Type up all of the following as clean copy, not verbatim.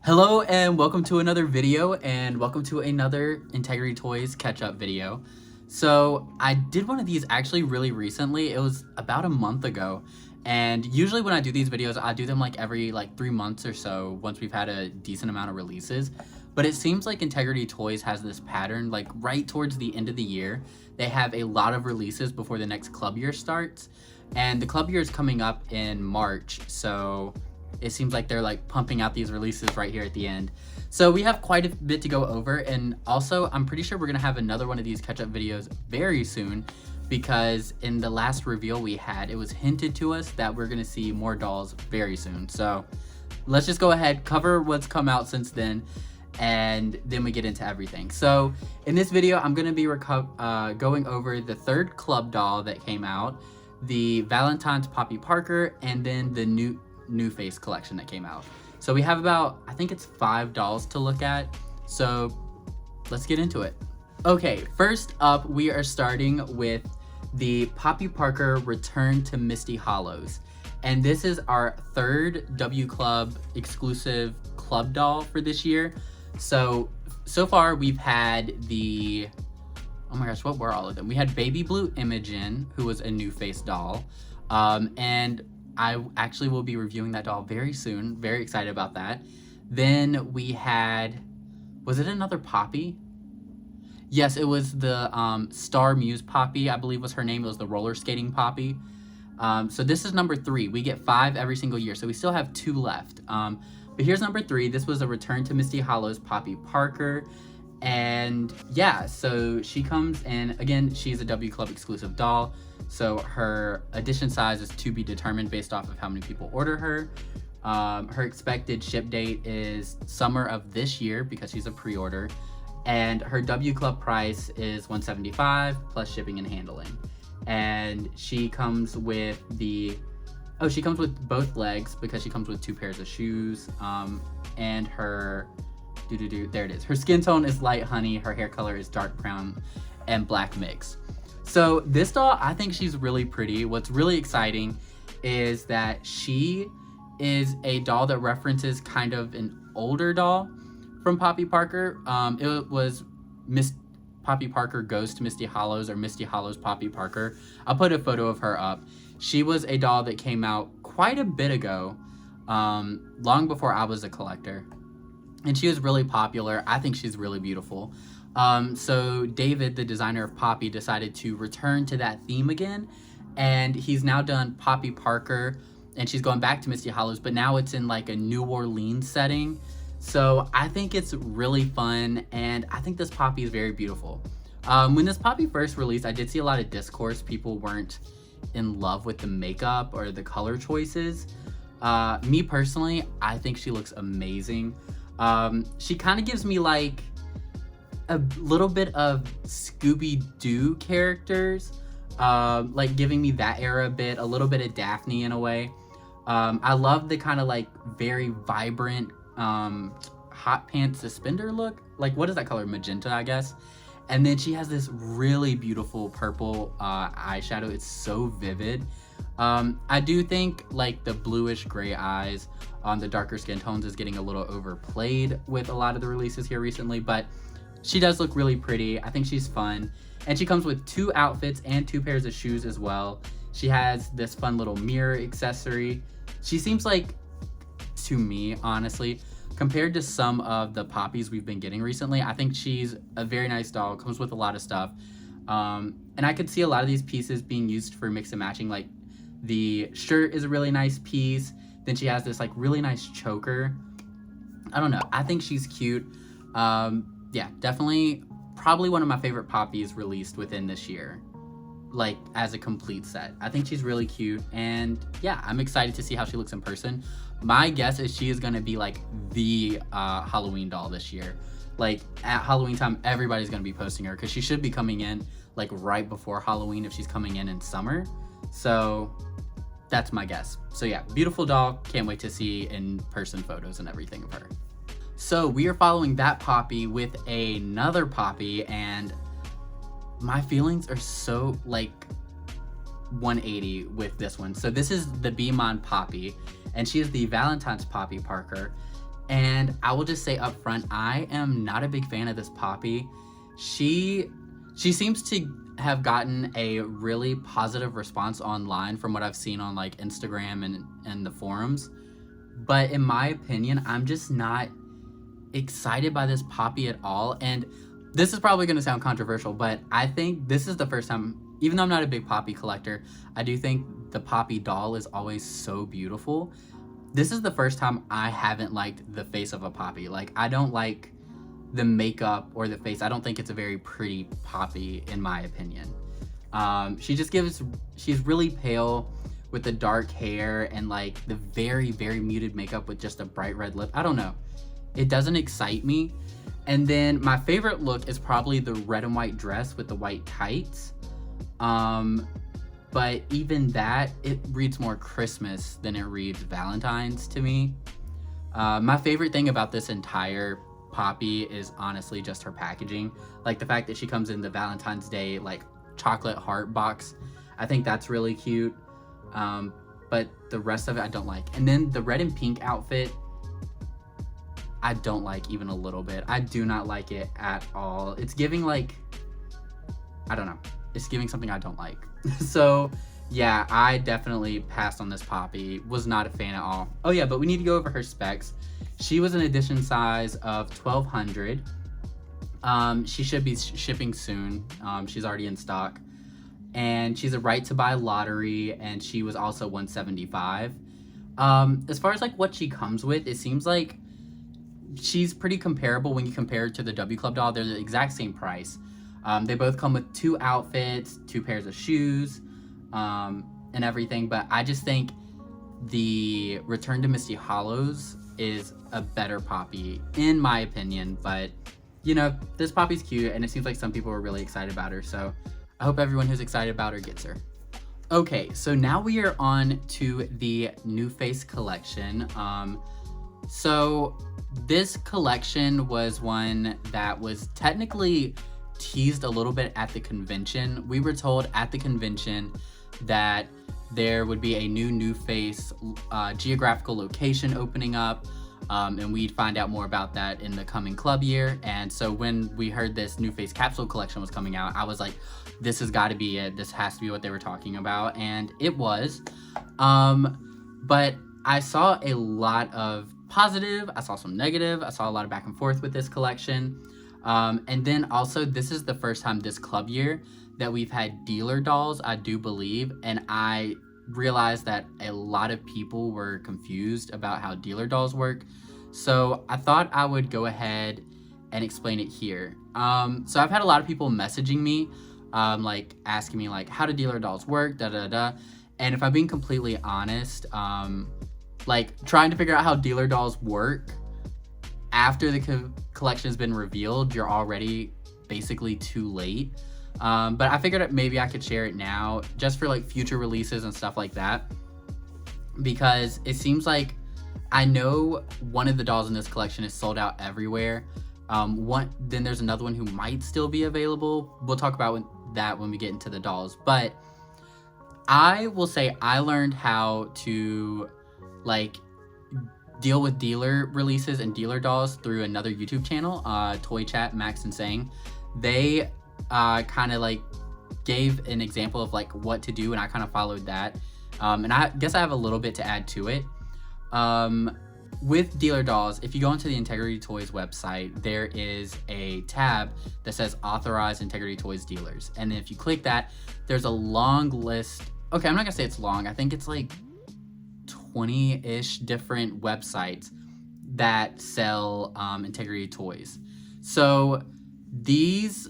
Hello and welcome to another video and welcome to another Integrity Toys catch-up video. So I did one of these actually really recently. It was about a month ago, and usually when I do these videos I do them like every 3 months or so once we've had a decent amount of releases. But it seems like Integrity Toys has this pattern, like right towards the end of the year they have a lot of releases before the next club year starts, and the club year is coming up in March, so it seems like they're like pumping out these releases right here at the end. So we have quite a bit to go over, and also I'm pretty sure we're gonna have another one of these catch-up videos very soon, because in the last reveal we had, it was hinted to us that we're gonna see more dolls very soon. So let's just go ahead, cover what's come out since then, and then we get into everything. So in this video I'm gonna be going over the third club doll that came out, the Valentine's Poppy Parker, and then the new face collection that came out. So we have about, I think it's 5 dolls to look at, so let's get into it. Okay, first up we are starting with the Poppy Parker Return to Misty Hollows, and this is our third W Club exclusive club doll for this year. So far we've had the, oh my gosh, what were all of them? We had Baby Blue Imogen, who was a new face doll, and I actually will be reviewing that doll very soon. Very excited about that. Then we had, was it another Poppy? Yes, it was the Star Muse Poppy, I believe was her name. It was the roller skating Poppy. So this is number 3. We get 5 every single year, so we still have 2 left. But here's number 3. This was a Return to Misty Hollows Poppy Parker. And yeah, so she comes in, again, she's a W Club exclusive doll. So her edition size is to be determined based off of how many people order her. Her expected ship date is summer of this year because she's a pre-order. And her W Club price is $175 plus shipping and handling. And she comes with she comes with both legs because she comes with 2 pairs of shoes. And her, there it is. Her skin tone is light honey. Her hair color is dark brown and black mix. So this doll, I think she's really pretty. What's really exciting is that she is a doll that references kind of an older doll from Poppy Parker. It was Poppy Parker Goes to Misty Hollows, or Misty Hollows Poppy Parker. I'll put a photo of her up. She was a doll that came out quite a bit ago, long before I was a collector. And she was really popular. I think she's really beautiful. So David, the designer of Poppy, decided to return to that theme again, and he's now done Poppy Parker, and she's going back to Misty Hollows, but now it's in like a New Orleans setting. So I think it's really fun, and I think this Poppy is very beautiful. When this Poppy first released, I did see a lot of discourse. People weren't in love with the makeup or the color choices. Me personally, I think she looks amazing. She kind of gives me like a little bit of Scooby-Doo characters, like giving me that era a bit, a little bit of Daphne in a way. I love the kind of like very vibrant hot pants suspender look. Like, what is that color? Magenta, I guess. And then she has this really beautiful purple eyeshadow. It's so vivid. I do think like the bluish gray eyes on the darker skin tones is getting a little overplayed with a lot of the releases here recently, but she does look really pretty. I think she's fun. And she comes with 2 outfits and 2 pairs of shoes as well. She has this fun little mirror accessory. She seems like, to me, honestly, compared to some of the Poppies we've been getting recently, I think she's a very nice doll. Comes with a lot of stuff. And I could see a lot of these pieces being used for mix and matching. Like the shirt is a really nice piece. Then she has this like really nice choker. I don't know. I think she's cute. Yeah, definitely probably one of my favorite Poppies released within this year, like as a complete set. I think she's really cute, and yeah, I'm excited to see how she looks in person. My guess is she is going to be like the Halloween doll this year. Like at Halloween time, everybody's going to be posting her because she should be coming in like right before Halloween if she's coming in summer. So that's my guess. So yeah, beautiful doll. Can't wait to see in person photos and everything of her. So we are following that Poppy with another Poppy, and my feelings are so like 180 with this one. So this is the Beamon Poppy, and she is the Valentine's Poppy Parker. And I will just say up front, I am not a big fan of this Poppy. She seems to have gotten a really positive response online from what I've seen on like Instagram and the forums. But in my opinion, I'm just not excited by this Poppy at all. And this is probably going to sound controversial, but I think this is the first time, even though I'm not a big Poppy collector, I do think the Poppy doll is always so beautiful. This is the first time I haven't liked the face of a Poppy. Like, I don't like the makeup or the face. I don't think it's a very pretty Poppy, in my opinion. She's really pale with the dark hair and like the very, very muted makeup with just a bright red lip. I don't know. It doesn't excite me. And then my favorite look is probably the red and white dress with the white tights. But even that, it reads more Christmas than it reads Valentine's to me. My favorite thing about this entire Poppy is honestly just her packaging. Like the fact that she comes in the Valentine's Day like chocolate heart box. I think that's really cute. But the rest of it I don't like. And then the red and pink outfit, I don't like even a little bit. I do not like it at all. It's giving like, I don't know. It's giving something I don't like. So yeah, I definitely passed on this Poppy. Was not a fan at all. Oh yeah, but we need to go over her specs. She was an edition size of 1200. She should be shipping soon. She's already in stock. And she's a right to buy lottery, and she was also 175. As far as like what she comes with, it seems like she's pretty comparable when you compare it to the W Club doll. They're the exact same price. They both come with 2 outfits, 2 pairs of shoes, and everything. But I just think the Return to Misty Hollows is a better Poppy, in my opinion. But, you know, this Poppy's cute, and it seems like some people are really excited about her. So I hope everyone who's excited about her gets her. Okay, so now we are on to the New Face collection. So this collection was one that was technically teased a little bit at the convention. We were told at the convention that there would be a new Face geographical location opening up, and we'd find out more about that in the coming club year. And so when we heard this New Face capsule collection was coming out, I was like, this has got to be it. This has to be what they were talking about, and it was. But I saw a lot of positive, I saw some negative, I saw a lot of back and forth with this collection. And then also, this is the first time this club year that we've had dealer dolls, I do believe, and I realized that a lot of people were confused about how dealer dolls work. So I thought I would go ahead and explain it here. So I've had a lot of people messaging me, like asking me like, how do dealer dolls work, and if I'm being completely honest, like trying to figure out how dealer dolls work after the collection has been revealed, you're already basically too late. But I figured that maybe I could share it now just for like future releases and stuff like that, because it seems like I know one of the dolls in this collection is sold out everywhere. Then there's another one who might still be available. We'll talk about that when we get into the dolls, but I will say I learned how to like deal with dealer releases and dealer dolls through another YouTube channel, Toy Chat, Max and Sang. They kind of like gave an example of like what to do, and I kind of followed that. And I guess I have a little bit to add to it. With dealer dolls, if you go into the Integrity Toys website, there is a tab that says Authorized Integrity Toys Dealers. And then if you click that, there's a long list. Okay, I'm not gonna say it's long. I think it's like 20-ish different websites that sell Integrity Toys. So these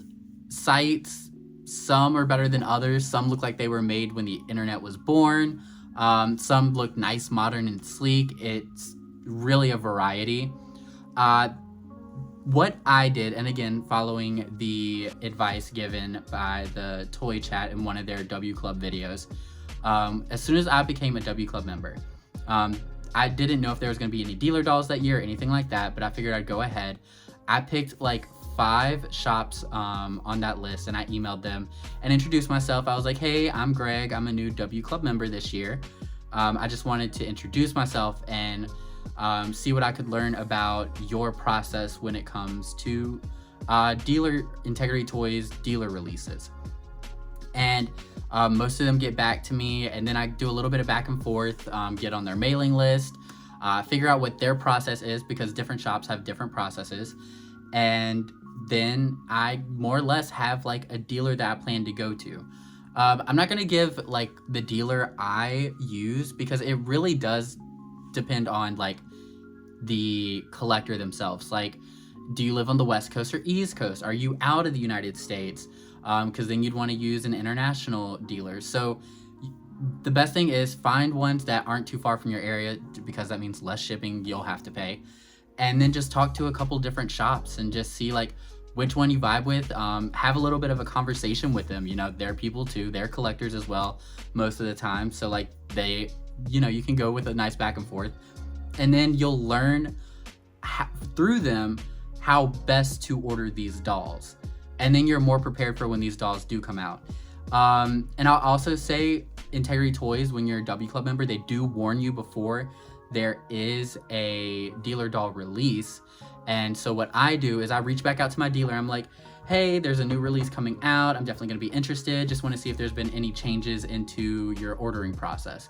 sites, some are better than others. Some look like they were made when the internet was born. Some look nice, modern, and sleek. It's really a variety. What I did, and again, following the advice given by the Toy Chat in one of their W Club videos, as soon as I became a W Club member, I didn't know if there was going to be any dealer dolls that year or anything like that, but I figured I'd go ahead. I picked like 5 shops on that list, and I emailed them and introduced myself. I was like, hey, I'm Greg. I'm a new W Club member this year. I just wanted to introduce myself and see what I could learn about your process when it comes to dealer Integrity Toys dealer releases. And most of them get back to me, and then I do a little bit of back and forth, get on their mailing list, figure out what their process is, because different shops have different processes. And then I more or less have like a dealer that I plan to go to. I'm not going to give like the dealer I use, because it really does depend on like the collector themselves. Like, do you live on the West Coast or East Coast? Are you out of the United States? Because then you'd want to use an international dealer. So the best thing is find ones that aren't too far from your area, because that means less shipping you'll have to pay. And then just talk to a couple different shops and just see like which one you vibe with. Have a little bit of a conversation with them. You know, they're people too. They're collectors as well most of the time. So like they, you know, you can go with a nice back and forth. And then you'll learn through them how best to order these dolls. And then you're more prepared for when these dolls do come out. And I'll also say Integrity Toys, when you're a W Club member, they do warn you before there is a dealer doll release. And so what I do is I reach back out to my dealer. I'm like, hey, there's a new release coming out. I'm definitely gonna be interested. Just wanna see if there's been any changes into your ordering process.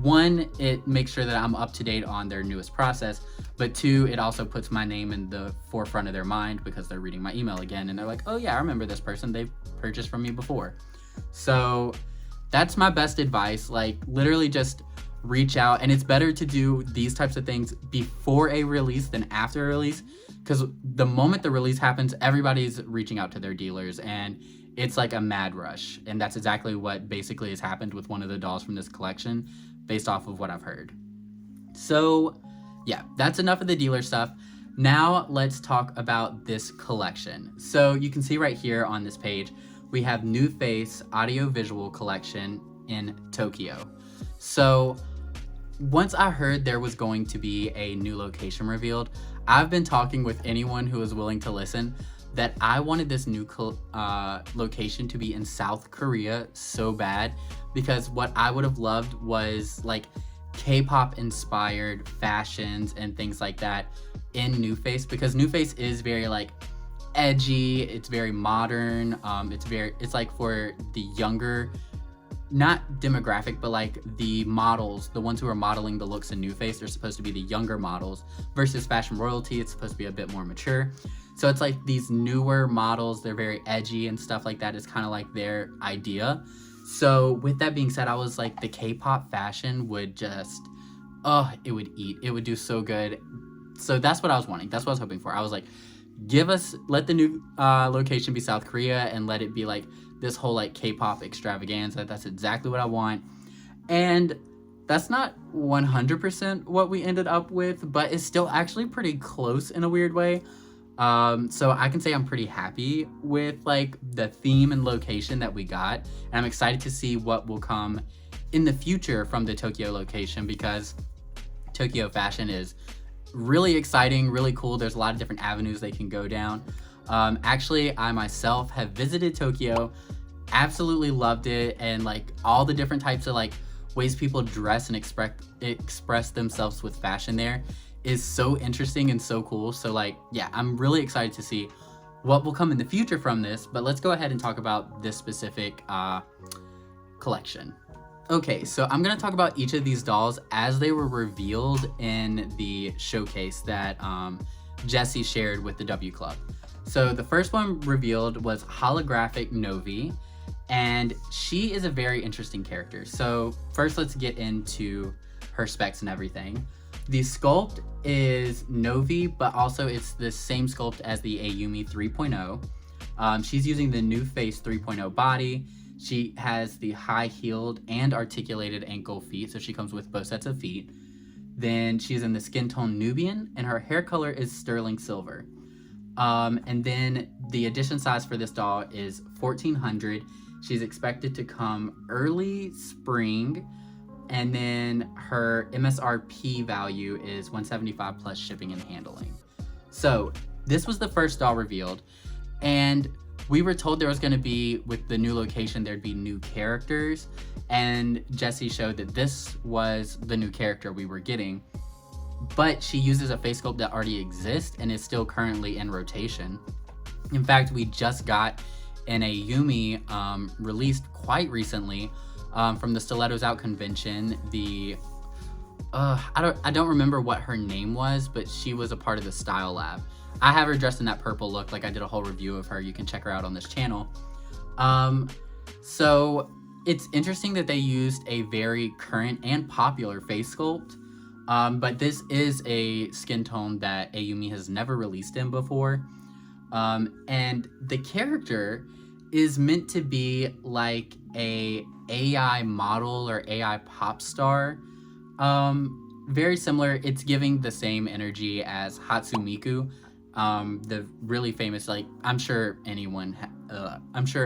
One, it makes sure that I'm up to date on their newest process, but two, it also puts my name in the forefront of their mind, because they're reading my email again and they're like, oh yeah, I remember this person. They've purchased from me before. So that's my best advice. Like literally just reach out, and it's better to do these types of things before a release than after a release, because the moment the release happens, everybody's reaching out to their dealers and it's like a mad rush. And that's exactly what basically has happened with one of the dolls from this collection, based off of what I've heard. So yeah, that's enough of the dealer stuff. Now let's talk about this collection. So you can see right here on this page, we have New Face Audio Visual Collection in Tokyo. So once I heard there was going to be a new location revealed, I've been talking with anyone who is willing to listen that I wanted this new location to be in South Korea so bad, because what I would have loved was like K-pop inspired fashions and things like that in New Face, because New Face is very like edgy, it's very modern, it's like for the younger, not demographic, but like the models, the ones who are modeling the looks in New Face, they're supposed to be the younger models, versus Fashion Royalty, it's supposed to be a bit more mature. So it's like these newer models, they're very edgy and stuff like that is kind of like their idea. So with that being said, I was like, the K-pop fashion would just, it would eat. It would do so good. So that's what I was wanting. That's what I was hoping for. I was like, let the new location be South Korea, and let it be like this whole like K-pop extravaganza. That's exactly what I want. And that's not 100% what we ended up with, but it's still actually pretty close in a weird way. So I can say I'm pretty happy with like the theme and location that we got, and I'm excited to see what will come in the future from the Tokyo location, because Tokyo fashion is really exciting, really cool. There's a lot of different avenues they can go down. Actually, I myself have visited Tokyo, absolutely loved it, and like all the different types of like ways people dress and express themselves with fashion there is so interesting and so cool. So like, yeah, I'm really excited to see what will come in the future from this, but let's go ahead and talk about this specific collection. Okay, so I'm gonna talk about each of these dolls as they were revealed in the showcase that Jesse shared with the W Club. So the first one revealed was Holographic Novi, and she is a very interesting character. So first let's get into her specs and everything. The sculpt is Novi, but also it's the same sculpt as the Ayumi 3.0. She's using the New Face 3.0 body. She has the high-heeled and articulated ankle feet, so she comes with both sets of feet. Then she's in the skin tone Nubian, and her hair color is sterling silver. And then the edition size for this doll is 1400. She's expected to come early spring, and then her MSRP value is 175 plus shipping and handling. So this was the first doll revealed, and we were told there was going to be, with the new location, there'd be new characters, and Jesse showed that this was the new character we were getting. but she uses a face sculpt that already exists and is still currently in rotation. In fact, we just got an Yumi released quite recently from the Stilettos Out convention. I don't remember what her name was, but she was a part of the Style Lab. I have her dressed in that purple look. Like, I did a whole review of her. You can check her out on this channel. So it's interesting that they used a very current and popular face sculpt. But this is a skin tone that Ayumi has never released in before. And the character is meant to be like a AI model or AI pop star. Very similar. It's giving the same energy as Hatsumiku, the really famous, like, I'm sure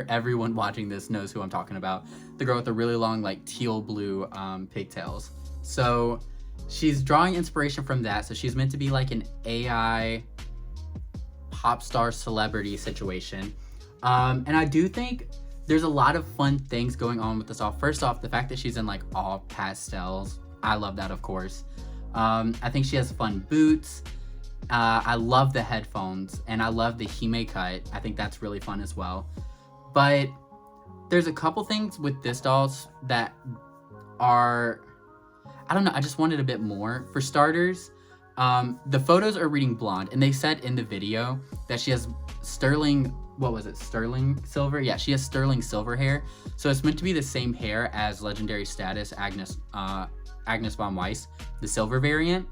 everyone watching this knows who I'm talking about. The girl with the really long, like, teal blue pigtails. So she's drawing inspiration from that. So she's meant to be like an AI pop star celebrity situation. And I do think there's a lot of fun things going on with this all. First off, the fact that she's in like all pastels. I love that, of course. I think she has fun boots. I love the headphones and I love the hime cut. I think that's really fun as well. But there's a couple things with this doll that are, I don't know, I just wanted a bit more. For starters, the photos are reading blonde, and they said in the video that she has sterling silver? Yeah, she has sterling silver hair. So it's meant to be the same hair as legendary status Agnes von Weiss, the silver variant.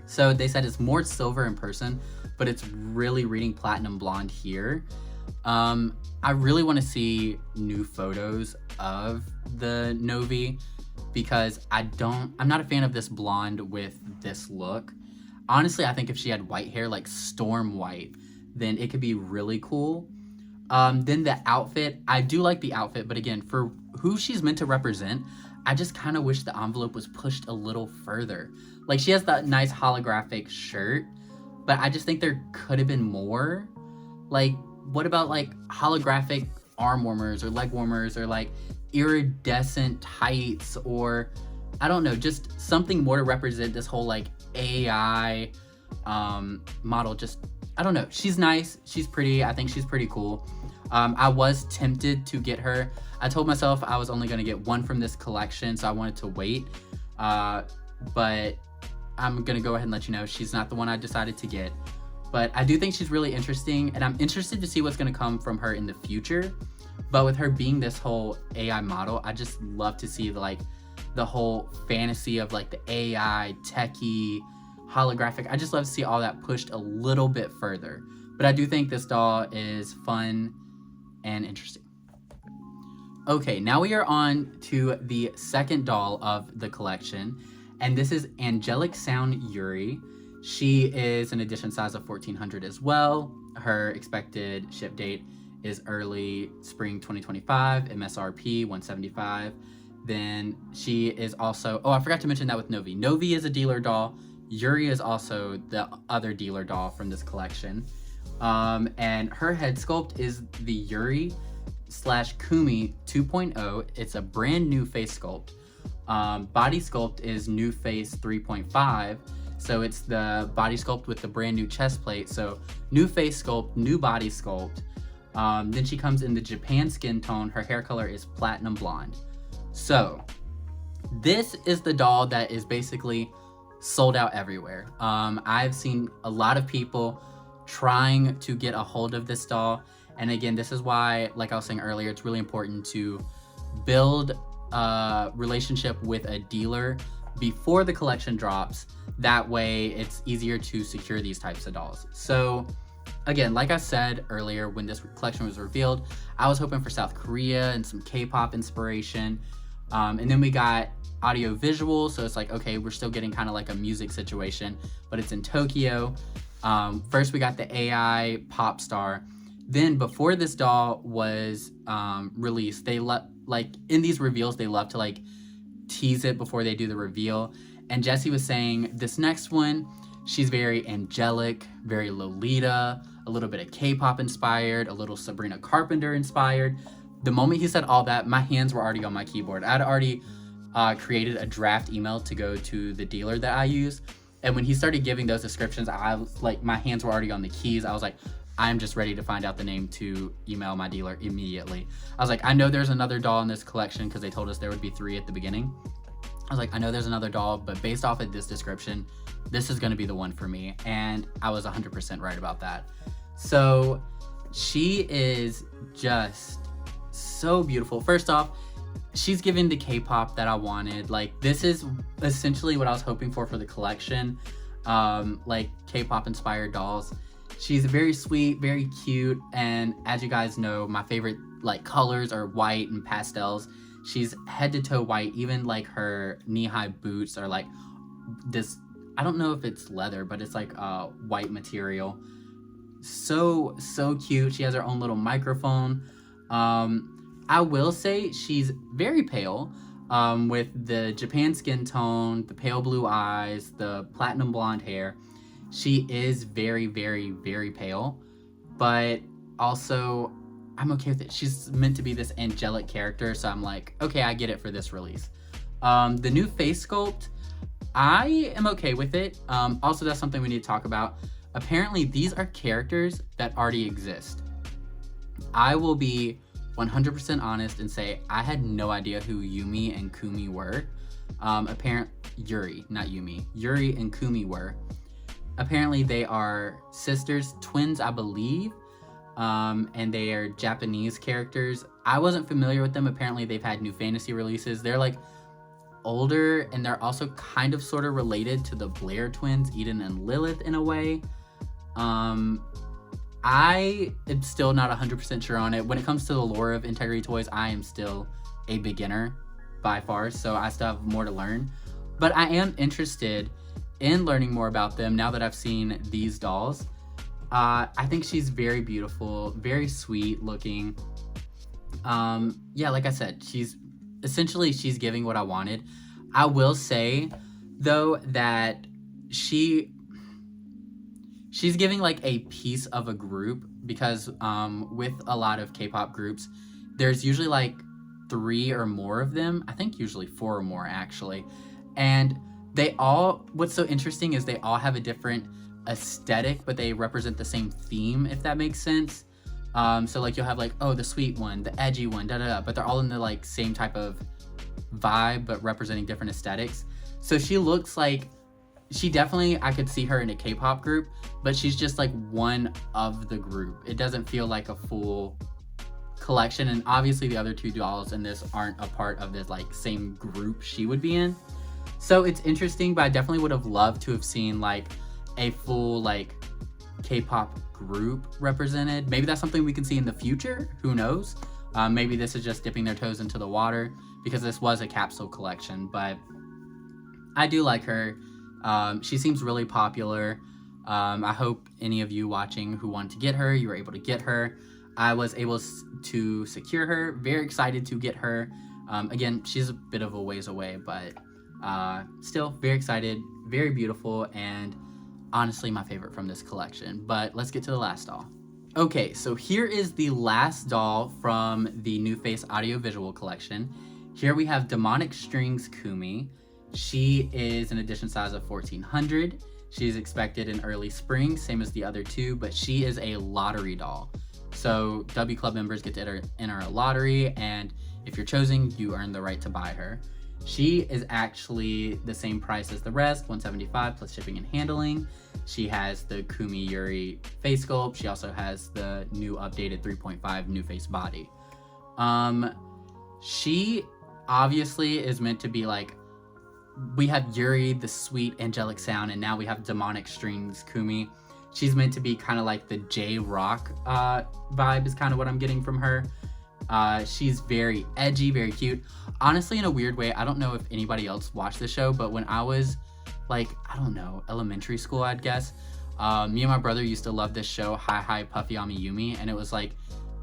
So they said it's more silver in person, but it's really reading platinum blonde here. I really want to see new photos of the Novi because I'm not a fan of this blonde with this look. Honestly, I think if she had white hair, like storm white, then it could be really cool. Then the outfit, I do like the outfit, but again, for who she's meant to represent, I just kind of wish the envelope was pushed a little further. Like, she has that nice holographic shirt, but I just think there could have been more. Like, what about like holographic arm warmers or leg warmers or like iridescent tights, or I don't know, just something more to represent this whole like AI model. Just, I don't know. She's nice. She's pretty. I think she's pretty cool. I was tempted to get her. I told myself I was only going to get one from this collection, so I wanted to wait. But I'm going to go ahead and let you know she's not the one I decided to get. But I do think she's really interesting, and I'm interested to see what's going to come from her in the future. But with her being this whole AI model, I just love to see the whole fantasy of like the AI, techie, holographic. I just love to see all that pushed a little bit further. But I do think this doll is fun and interesting. Okay, now we are on to the second doll of the collection, and this is Angelic Sound Yuri. She is an edition size of 1400 as well. Her expected ship date is early spring 2025, MSRP 175. Then she is also, oh, I forgot to mention that with Novi. Novi is a dealer doll. Yuri is also the other dealer doll from this collection. And her head sculpt is the Yuri / Kumi 2.0. It's a brand new face sculpt. Body sculpt is new face 3.5. So it's the body sculpt with the brand new chest plate. So new face sculpt, new body sculpt. Then she comes in the Japan skin tone. Her hair color is platinum blonde. So this is the doll that is basically sold out everywhere. I've seen a lot of people trying to get a hold of this doll. And again, this is why, like I was saying earlier, it's really important to build a relationship with a dealer before the collection drops. That way it's easier to secure these types of dolls. So again, like I said earlier, when this collection was revealed, I was hoping for South Korea and some K-pop inspiration. And then we got audio visual, so it's like, okay, we're still getting kind of like a music situation, but it's in Tokyo. First we got the AI pop star. Then before this doll was released, they like in these reveals, they love to like tease it before they do the reveal. And Jessie was saying this next one, she's very angelic, very Lolita, a little bit of K-pop inspired, a little Sabrina Carpenter inspired. The moment he said all that, my hands were already on my keyboard. I'd already created a draft email to go to the dealer that I use. And when he started giving those descriptions, I was like, my hands were already on the keys. I was like, I'm just ready to find out the name to email my dealer immediately. I was like, I know there's another doll in this collection because they told us there would be 3 at the beginning. I was like, I know there's another doll, but based off of this description, this is going to be the one for me. And I was 100% right about that. So she is just so beautiful. First off, she's giving the K-pop that I wanted. Like, this is essentially what I was hoping for the collection. Like K-pop inspired dolls. She's very sweet, very cute, and as you guys know, my favorite like colors are white and pastels. She's head to toe white. Even like her knee-high boots are like this, I don't know if it's leather, but it's like white material. So cute. She has her own little microphone. I will say she's very pale, with the Japan skin tone, the pale blue eyes, the platinum blonde hair. She is very, very, very pale, but also I'm okay with it. She's meant to be this angelic character, so I'm like, okay, I get it for this release. The new face sculpt, I am okay with it. Also, that's something we need to talk about. Apparently, these are characters that already exist. I will be 100% honest and say I had no idea who Yumi and Kumi were. Yuri, not Yumi. Yuri and Kumi were. Apparently, they are sisters, twins, I believe, and they are Japanese characters. I wasn't familiar with them. Apparently, they've had new fantasy releases. They're like older, and they're also kind of sort of related to the Blair twins, Eden and Lilith, in a way. I am still not 100% sure on it. When it comes to the lore of Integrity Toys, I am still a beginner by far, so I still have more to learn. But I am interested in learning more about them now that I've seen these dolls. I think she's very beautiful, very sweet looking. Yeah, like I said, she's giving what I wanted. I will say, though, that she's giving like a piece of a group, because with a lot of K-pop groups, there's usually like 3 or more of them. I think usually 4 or more, actually. And what's so interesting is they all have a different aesthetic, but they represent the same theme, if that makes sense. So like you'll have like, oh, the sweet one, the edgy one, but they're all in the like same type of vibe, but representing different aesthetics. So she looks like, I could see her in a K-pop group, but she's just like one of the group. It doesn't feel like a full collection, and obviously the other 2 dolls in this aren't a part of this like same group she would be in. So it's interesting, but I definitely would have loved to have seen like a full like K-pop group represented. Maybe that's something we can see in the future. Who knows? Maybe this is just dipping their toes into the water, because this was a capsule collection, but I do like her. She seems really popular. I hope any of you watching who want to get her, you were able to get her. I was able to secure her. Very excited to get her. Again, she's a bit of a ways away, but still very excited. Very beautiful, and honestly my favorite from this collection. But let's get to the last doll. Okay, so here is the last doll from the New Face Audiovisual collection. Here we have Demonic Strings Kumi. She is an edition size of 1400. She is expected in early spring, same as the other 2, but she is a lottery doll. So W Club members get to enter a lottery, and if you're chosen, you earn the right to buy her. She is actually the same price as the rest, $175 plus shipping and handling. She has the Kumi Yuri face sculpt. She also has the new updated 3.5 new face body. She obviously is meant to be like, we have Yuri, the sweet angelic sound, and now we have Demonic Strings Kumi. She's meant to be kind of like the J-Rock vibe is kind of what I'm getting from her. She's very edgy, very cute. Honestly, in a weird way, I don't know if anybody else watched the show, but when I was like, I don't know, elementary school, I'd guess, me and my brother used to love this show, Hi Hi Puffy Ami Yumi, and it was like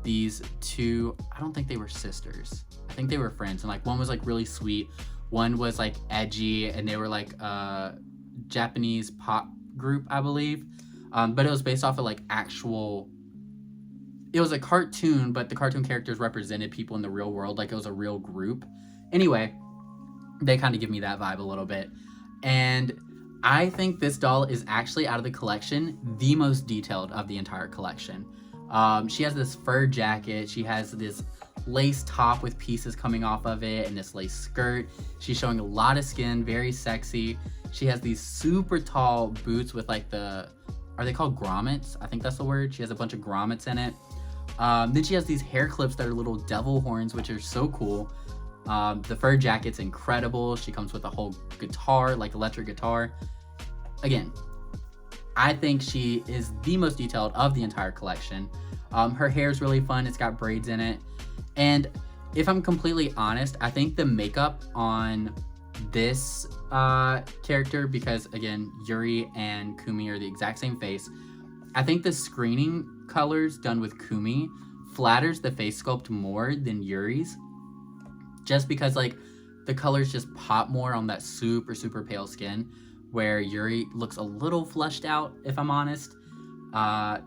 these 2, I don't think they were sisters. I think they were friends, and like one was like really sweet, one was like edgy, and they were like a Japanese pop group, I believe. But it was based off of like it was a cartoon, but the cartoon characters represented people in the real world, like it was a real group. Anyway, they kind of give me that vibe a little bit. And I think this doll is actually out of the collection the most detailed of the entire collection. She has this fur jacket, she has this lace top with pieces coming off of it, and this lace skirt. She's showing a lot of skin, very sexy. She has these super tall boots with like are they called grommets? I think that's the word. She has a bunch of grommets in it. Then she has these hair clips that are little devil horns, which are so cool. The fur jacket's incredible. She comes with a whole guitar, like electric guitar. Again, I think she is the most detailed of the entire collection. Her hair is really fun. It's got braids in it. And if I'm completely honest, I think the makeup on this character, because again, Yuri and Kumi are the exact same face, I think the screening colors done with Kumi flatters the face sculpt more than Yuri's. Just because like the colors just pop more on that super, super pale skin, where Yuri looks a little flushed out, if I'm honest.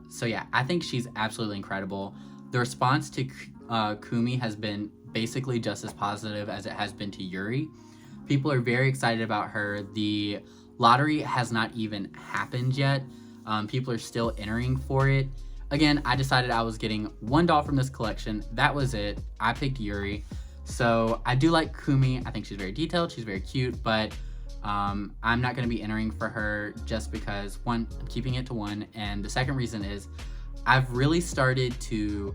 So yeah, I think she's absolutely incredible. The response to Kumi has been basically just as positive as it has been to Yuri. People are very excited about her. The lottery has not even happened yet. People are still entering for it. Again, I decided I was getting one doll from this collection. That was it. I picked Yuri. So I do like Kumi. I think she's very detailed. She's very cute, but I'm not going to be entering for her just because, one, I'm keeping it to one, and the second reason is I've really started to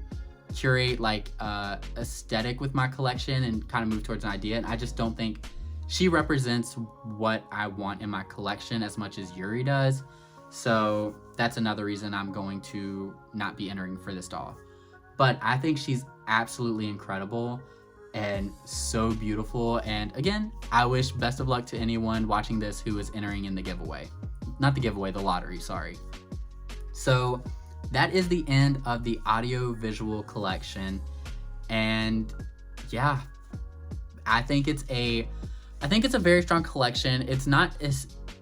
curate like aesthetic with my collection and kind of move towards an idea, and I just don't think she represents what I want in my collection as much as Yuri does. So that's another reason I'm going to not be entering for this doll. But I think she's absolutely incredible and so beautiful. And again, I wish best of luck to anyone watching this who is entering in the giveaway. Not the giveaway, the lottery, sorry. So that is the end of the audio visual collection. And yeah, I think it's a very strong collection. It's not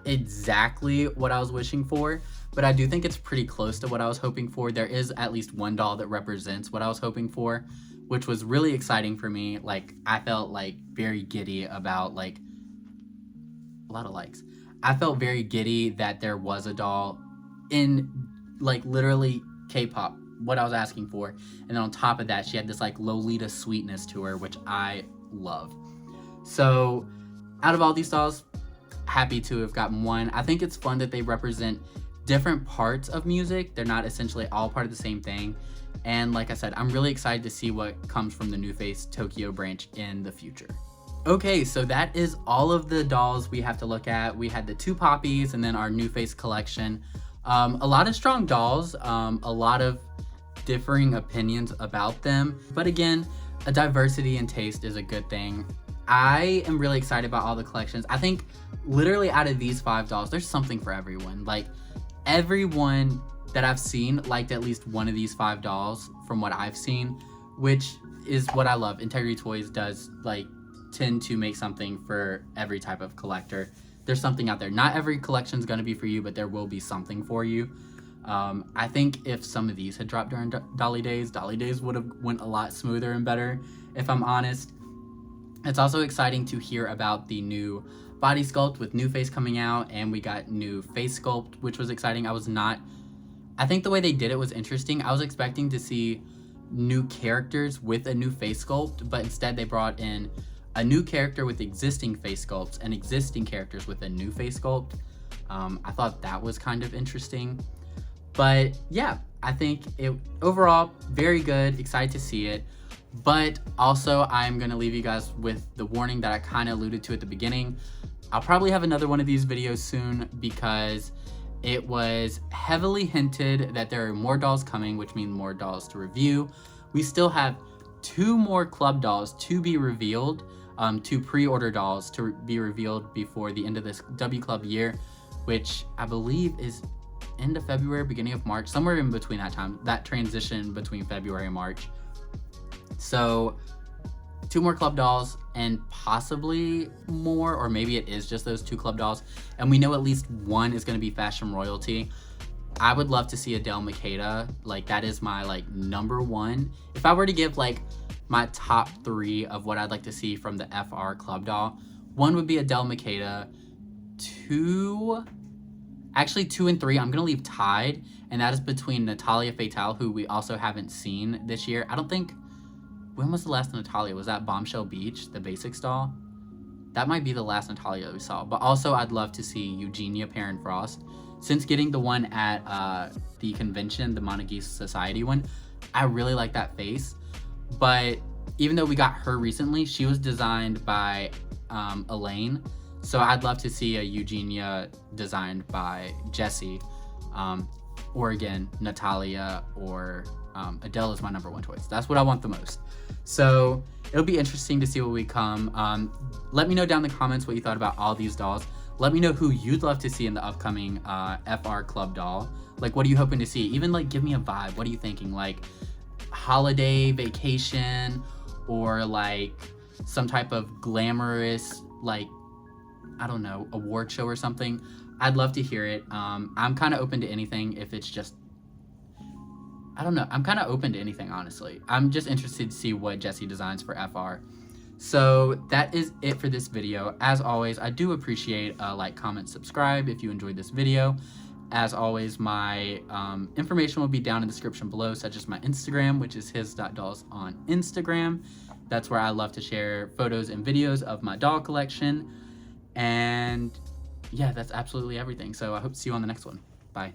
exactly what I was wishing for, but I do think it's pretty close to what I was hoping for. There is at least one doll that represents what I was hoping for, which was really exciting for me. Like, I felt like very giddy about like a lot of likes. I felt very giddy that there was a doll in like literally K-pop, what I was asking for. And then on top of that, she had this like Lolita sweetness to her, which I love. So out of all these dolls, happy to have gotten one. I think it's fun that they represent different parts of music. They're not essentially all part of the same thing. And like I said, I'm really excited to see what comes from the NuFace Tokyo branch in the future. Okay, so that is all of the dolls we have to look at. We had the two poppies and then our NuFace collection. A lot of strong dolls, a lot of differing opinions about them. But again, a diversity in taste is a good thing. I am really excited about all the collections. I think literally out of these 5 dolls, there's something for everyone. Like, everyone that I've seen liked at least one of these 5 dolls from what I've seen, which is what I love. Integrity Toys does like tend to make something for every type of collector. There's something out there. Not every collection is going to be for you, but there will be something for you. I think if some of these had dropped during Dolly Days would have went a lot smoother and better, if I'm honest. It's also exciting to hear about the new body sculpt with NuFace coming out, and we got new face sculpt, which was exciting. I think the way they did it was interesting. I was expecting to see new characters with a new face sculpt, but instead they brought in a new character with existing face sculpts and existing characters with a new face sculpt. I thought that was kind of interesting. But yeah, I think it overall very good, excited to see it. But also I'm gonna leave you guys with the warning that I kind of alluded to at the beginning. I'll probably have another one of these videos soon because it was heavily hinted that there are more dolls coming, which means more dolls to review. We still have 2 more club dolls to be revealed, 2 pre-order dolls to be revealed before the end of this W Club year, which I believe is end of February, beginning of March, somewhere in between that time, that transition between February and March. So 2 more club dolls and possibly more, or maybe it is just those 2 club dolls. And we know at least one is going to be Fashion Royalty. I would love to see Adele Makeda. Like, that is my like number 1. If I were to give like my top 3 of what I'd like to see from the FR club doll, 1 would be Adele Makeda, 2 and 3 I'm gonna leave tied, and that is between Natalia Fatale, who we also haven't seen this year. I don't think, when was the last Natalia? Was that Bombshell Beach, the basics doll? That might be the last Natalia we saw. But also I'd love to see Eugenia Perrin Frost. Since getting the one at the convention, the Montague Society one, I really like that face. But even though we got her recently, she was designed by Elaine. So I'd love to see a Eugenia designed by Jessie. Or again, Natalia or Adele is my number 1 choice. That's what I want the most. So it'll be interesting to see what we come. Let me know down in the comments what you thought about all these dolls. Let me know who you'd love to see in the upcoming FR Club doll. Like, what are you hoping to see? Even like give me a vibe. What are you thinking? Like holiday, vacation, or like some type of glamorous, like, I don't know, award show or something. I'd love to hear it. I'm kind of open to anything if it's just, I don't know. I'm kind of open to anything, honestly. I'm just interested to see what Jessie designs for FR. So that is it for this video. As always, I do appreciate a like, comment, subscribe if you enjoyed this video. As always, my information will be down in the description below, such as my Instagram, which is his.dolls on Instagram. That's where I love to share photos and videos of my doll collection. And yeah, that's absolutely everything. So I hope to see you on the next one. Bye.